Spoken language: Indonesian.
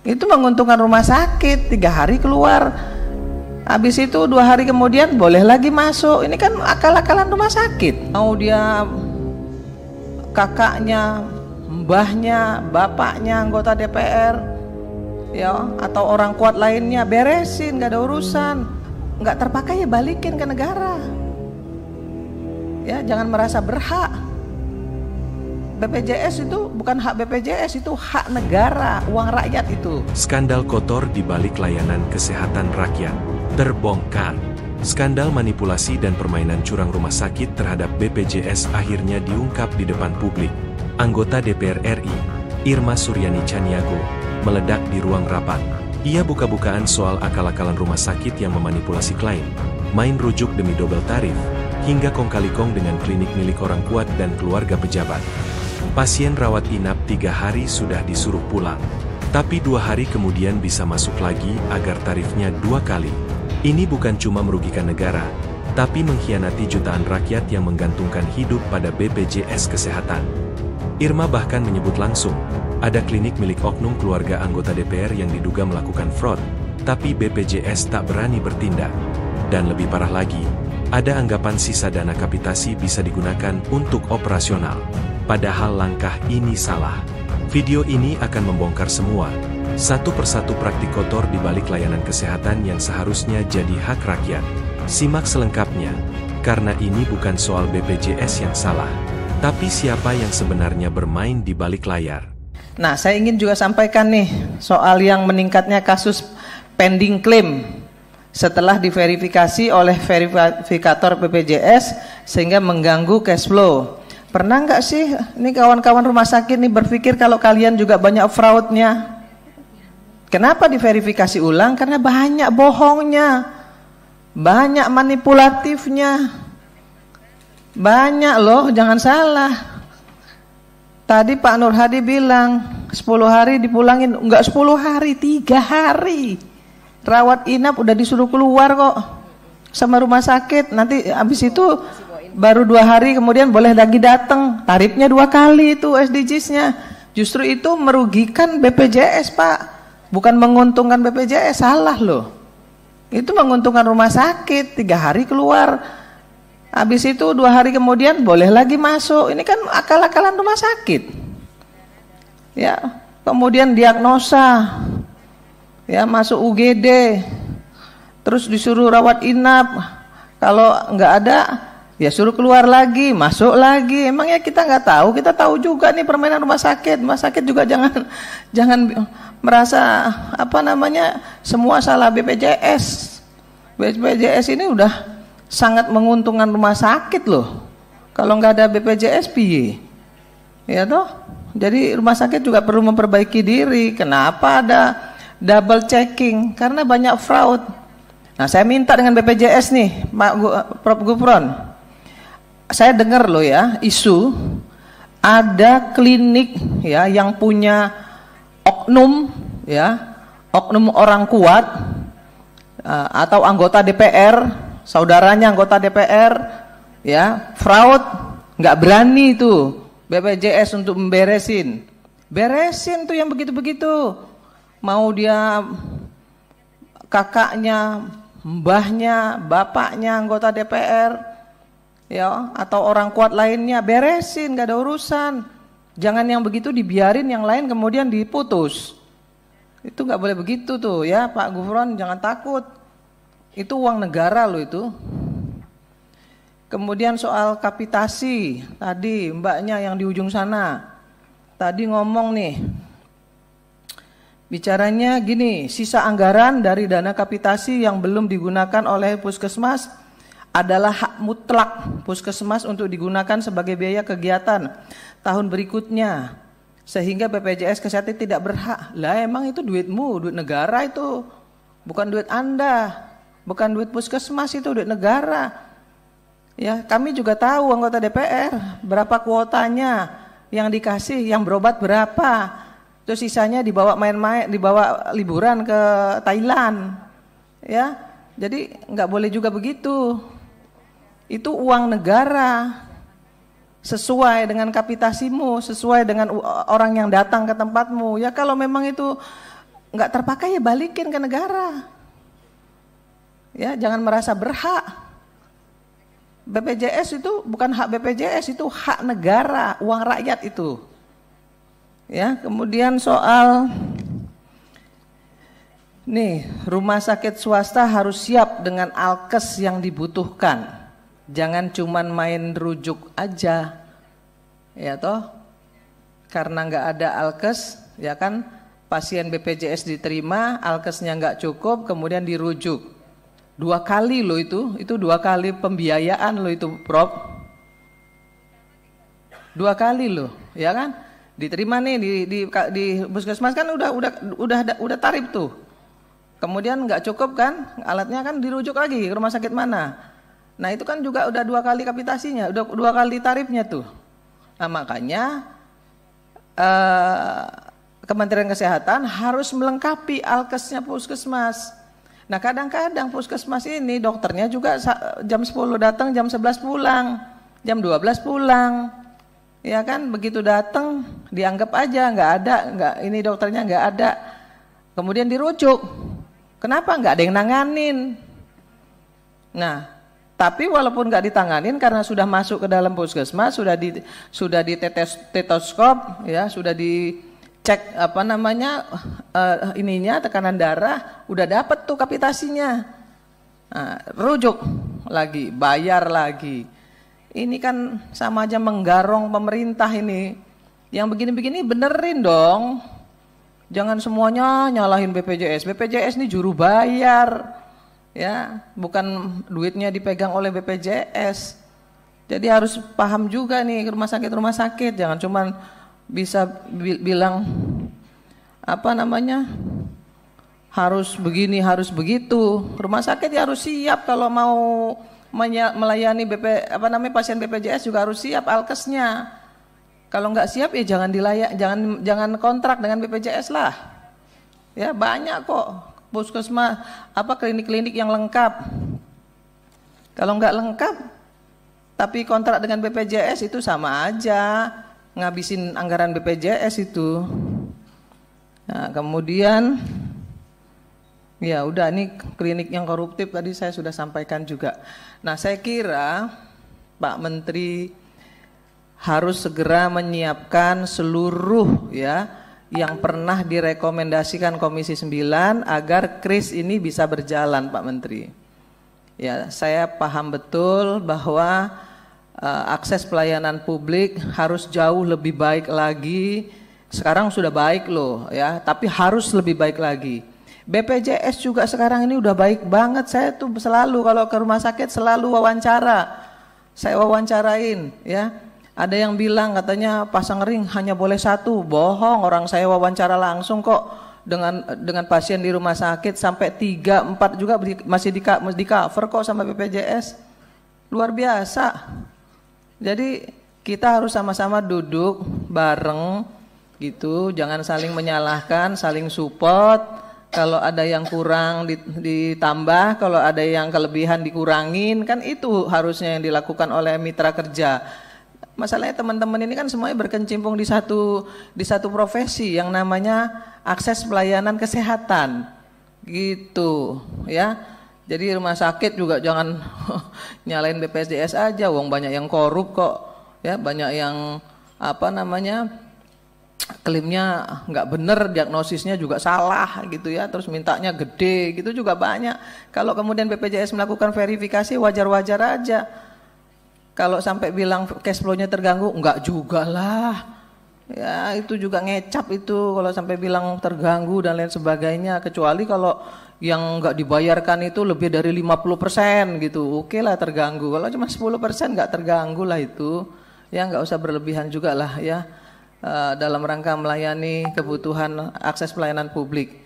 Itu menguntungkan rumah sakit, 3 hari keluar, habis itu 2 hari kemudian boleh lagi masuk. Ini kan akal-akalan rumah sakit. Mau dia kakaknya, mbahnya, bapaknya anggota DPR, ya, atau orang kuat lainnya, beresin, gak ada urusan. Nggak terpakai ya balikin ke negara. Ya, jangan merasa berhak. BPJS itu bukan hak BPJS, itu hak negara, uang rakyat itu. Skandal kotor di balik layanan kesehatan rakyat terbongkar. Skandal manipulasi dan permainan curang rumah sakit terhadap BPJS akhirnya diungkap di depan publik. Anggota DPR RI, Irma Suryani Chaniago, meledak di ruang rapat. Ia buka-bukaan soal akal-akalan rumah sakit yang memanipulasi klien, main rujuk demi double tarif, hingga kong-kali-kong dengan klinik milik orang kuat dan keluarga pejabat. Pasien rawat inap 3 hari sudah disuruh pulang, tapi 2 hari kemudian bisa masuk lagi agar tarifnya 2 kali. Ini bukan cuma merugikan negara, tapi mengkhianati jutaan rakyat yang menggantungkan hidup pada BPJS Kesehatan. Irma bahkan menyebut langsung, ada klinik milik oknum keluarga anggota DPR yang diduga melakukan fraud, tapi BPJS tak berani bertindak. Dan lebih parah lagi, ada anggapan sisa dana kapitasi bisa digunakan untuk operasional. Padahal langkah ini salah. Video ini akan membongkar semua, satu persatu praktik kotor di balik layanan kesehatan yang seharusnya jadi hak rakyat. Simak selengkapnya, karena ini bukan soal BPJS yang salah, tapi siapa yang sebenarnya bermain di balik layar. Nah, saya ingin juga sampaikan nih, soal yang meningkatnya kasus pending claim setelah diverifikasi oleh verifikator BPJS sehingga mengganggu cash flow. Pernah nggak sih ini kawan-kawan rumah sakit nih berpikir kalau kalian juga banyak fraudnya? Kenapa diverifikasi ulang? Karena banyak bohongnya, banyak manipulatifnya, banyak loh, jangan salah. Tadi Pak Nur Hadi bilang 10 hari dipulangin, enggak 10 hari, 3 hari. Rawat inap udah disuruh keluar kok sama rumah sakit. Nanti habis itu baru 2 hari kemudian boleh lagi datang. Tarifnya 2 kali itu SDGs-nya. Justru itu merugikan BPJS, Pak. Bukan menguntungkan BPJS, salah loh. Itu menguntungkan rumah sakit, 3 hari keluar. Habis itu 2 hari kemudian boleh lagi masuk. Ini kan akal-akalan rumah sakit. Ya, kemudian diagnosa, ya masuk UGD, terus disuruh rawat inap. Kalau nggak ada, ya suruh keluar lagi, masuk lagi. Emangnya kita nggak tahu? Kita tahu juga nih permainan rumah sakit. Rumah sakit juga jangan merasa semua salah BPJS. BPJS ini udah sangat menguntungkan rumah sakit loh. Kalau nggak ada BPJS piye? Ya toh. Jadi rumah sakit juga perlu memperbaiki diri. Kenapa ada double checking? Karena banyak fraud. Nah, saya minta dengan BPJS nih, Prof Gufron. Saya dengar loh ya, isu ada klinik ya yang punya oknum ya, oknum orang kuat atau anggota DPR, saudaranya anggota DPR ya, fraud, nggak berani itu BPJS untuk beresin tuh yang begitu-begitu. Mau dia kakaknya, mbahnya, bapaknya anggota DPR ya, atau orang kuat lainnya, beresin, nggak ada urusan. Jangan yang begitu dibiarin, yang lain kemudian diputus. Itu nggak boleh begitu tuh ya, Pak Gufron, jangan takut. Itu uang negara loh itu. Kemudian soal kapitasi, tadi mbaknya yang di ujung sana, tadi ngomong nih, bicaranya gini, sisa anggaran dari dana kapitasi yang belum digunakan oleh puskesmas adalah hak mutlak puskesmas untuk digunakan sebagai biaya kegiatan tahun berikutnya, sehingga BPJS Kesehatan tidak berhak. Lah emang itu duitmu, duit negara itu, bukan duit Anda, bukan duit puskesmas, itu duit negara. Ya, kami juga tahu anggota DPR berapa kuotanya yang dikasih, yang berobat berapa, terus sisanya dibawa main-main, dibawa liburan ke Thailand. Ya, jadi nggak boleh juga begitu. Itu uang negara, sesuai dengan kapitasimu, sesuai dengan orang yang datang ke tempatmu. Ya kalau memang itu nggak terpakai ya balikin ke negara. Ya, jangan merasa berhak. BPJS itu bukan hak BPJS, itu hak negara, uang rakyat itu. Ya, kemudian soal nih, rumah sakit swasta harus siap dengan alkes yang dibutuhkan. Jangan cuman main rujuk aja. Ya toh? Karena nggak ada alkes, ya kan, pasien BPJS diterima, alkesnya nggak cukup, kemudian dirujuk. 2 kali loh itu 2 kali pembiayaan loh itu, Prof. 2 kali loh, ya kan? Diterima nih di puskesmas kan udah tarif tuh. Kemudian nggak cukup kan, alatnya kan dirujuk lagi ke rumah sakit mana. Nah itu kan juga udah 2 kali kapitasinya, udah 2 kali tarifnya tuh. Nah makanya Kementerian Kesehatan harus melengkapi alkesnya puskesmas. Nah kadang-kadang puskesmas ini dokternya juga jam 10 datang, jam 11 pulang, jam 12 pulang. Ya kan, begitu datang dianggap aja nggak ini dokternya nggak ada. Kemudian dirujuk. Kenapa nggak ada yang nanganin? Nah, tapi walaupun nggak ditanganin karena sudah masuk ke dalam puskesmas, sudah di stetoskop, ya, sudah dicek ininya tekanan darah, udah dapat tuh kapitasinya. Nah, rujuk lagi, bayar lagi. Ini kan sama aja menggarong pemerintah ini. Yang begini-begini benerin dong. Jangan semuanya nyalahin BPJS. BPJS ini juru bayar. Ya, bukan duitnya dipegang oleh BPJS. Jadi harus paham juga nih rumah sakit, jangan cuman bisa bilang harus begini, harus begitu. Rumah sakit ya harus siap kalau mau melayani pasien BPJS juga harus siap alkesnya. Kalau nggak siap ya jangan kontrak dengan BPJS lah. Ya, banyak kok puskesmas, klinik-klinik yang lengkap. Kalau nggak lengkap, tapi kontrak dengan BPJS itu sama aja ngabisin anggaran BPJS itu. Nah, kemudian, ya udah, ini klinik yang koruptif tadi saya sudah sampaikan juga. Nah, saya kira Pak Menteri harus segera menyiapkan seluruh yang pernah direkomendasikan Komisi 9 agar KRIS ini bisa berjalan, Pak Menteri. Ya, saya paham betul bahwa akses pelayanan publik harus jauh lebih baik lagi. Sekarang sudah baik loh ya, tapi harus lebih baik lagi. BPJS juga sekarang ini udah baik banget. Saya tuh selalu kalau ke rumah sakit selalu wawancara. Saya wawancarain ya. Ada yang bilang katanya pasang ring hanya boleh 1, bohong. Orang saya wawancara langsung kok dengan pasien di rumah sakit sampai 3, 4 juga masih di cover kok sama BPJS. Luar biasa. Jadi kita harus sama-sama duduk bareng gitu, jangan saling menyalahkan, saling support. Kalau ada yang kurang ditambah, kalau ada yang kelebihan dikurangin, kan itu harusnya yang dilakukan oleh mitra kerja. Masalahnya teman-teman ini kan semuanya berkecimpung di satu profesi yang namanya akses pelayanan kesehatan gitu ya. Jadi rumah sakit juga jangan nyalain BPJS aja, wong banyak yang korup kok ya, banyak yang klaimnya nggak bener, diagnosisnya juga salah gitu ya, terus mintanya gede gitu juga banyak. Kalau kemudian BPJS melakukan verifikasi wajar-wajar aja. Kalau sampai bilang cash flow-nya terganggu, enggak juga lah. Ya itu juga ngecap itu kalau sampai bilang terganggu dan lain sebagainya. Kecuali kalau yang enggak dibayarkan itu lebih dari 50% gitu. Oke lah terganggu. Kalau cuma 10% enggak terganggu lah itu. Ya enggak usah berlebihan juga lah ya. Dalam rangka melayani kebutuhan akses pelayanan publik.